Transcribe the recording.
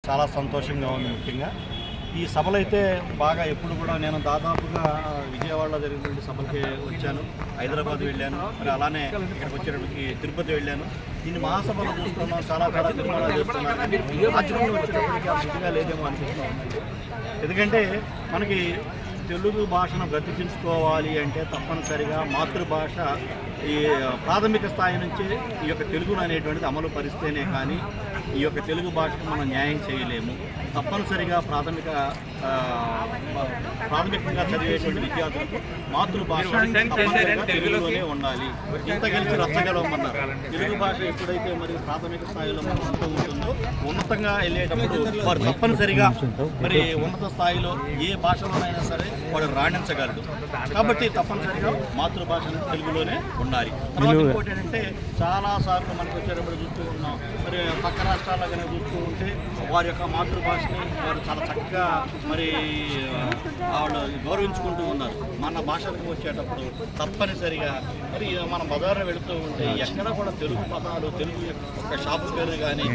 చాలా సంతోషంగా ఉంది. ముఖ్యంగా ఈ సభలైతే బాగా ఎప్పుడు కూడా నేను దాదాపుగా విజయవాడలో జరిగినటువంటి సభలకి వచ్చాను, హైదరాబాద్ వెళ్ళాను, మరి అలానే ఇక్కడికి వచ్చేటప్పటికి తిరుపతి వెళ్ళాను. దీన్ని మహాసభలు చూస్తున్నాం, చాలా నిర్మాణాలు చేస్తున్నాను. ఆచరణలో వచ్చేటప్పటికి ఆ బుద్ధిగా లేదేమో అనిపిస్తున్నాం. ఎందుకంటే మనకి తెలుగు భాషను బ్రతికించుకోవాలి అంటే తప్పనిసరిగా మాతృభాష ఈ ప్రాథమిక స్థాయి నుంచి ఈ యొక్క తెలుగును అనేటువంటిది అమలు పరిస్తేనే కానీ ఈ యొక్క తెలుగు భాషకు మనం న్యాయం చేయలేము. తప్పనిసరిగా ప్రాథమికంగా చదివేటువంటి విద్యార్థులకు మాతృభాష తెలుగులోనే ఉండాలి. ఇంత గెలిచి రచ్చగలవమన్నారు. తెలుగు భాష ఎప్పుడైతే మరి ప్రాథమిక స్థాయిలో మనం ఉంటుందో ఉన్నతంగా వెళ్ళేటప్పుడు వారు తప్పనిసరిగా మరి ఉన్నత స్థాయిలో ఏ భాషలోనైనా సరే వాడు రాణించగలడు. కాబట్టి తప్పనిసరిగా మాతృభాష తెలుగులోనే ఉండాలి. తర్వాత ఇంకోటి ఏంటంటే చాలాసార్లు మనకు వచ్చేటప్పుడు చూస్తూ ఉన్నాం, మరి పక్క రాష్ట్రాల్లో కనుక చూస్తూ ఉంటే వారి యొక్క మాతృభాషని వారు చాలా చక్కగా మరి వాళ్ళు గౌరవించుకుంటూ ఉన్నారు. మన భాషలకు వచ్చేటప్పుడు తప్పనిసరిగా మరి మనం బజార్లో వెళుతూ ఉంటే ఎక్కడ కూడా తెలుగు పదాలు, తెలుగు యొక్క షాపు పేరు కానీ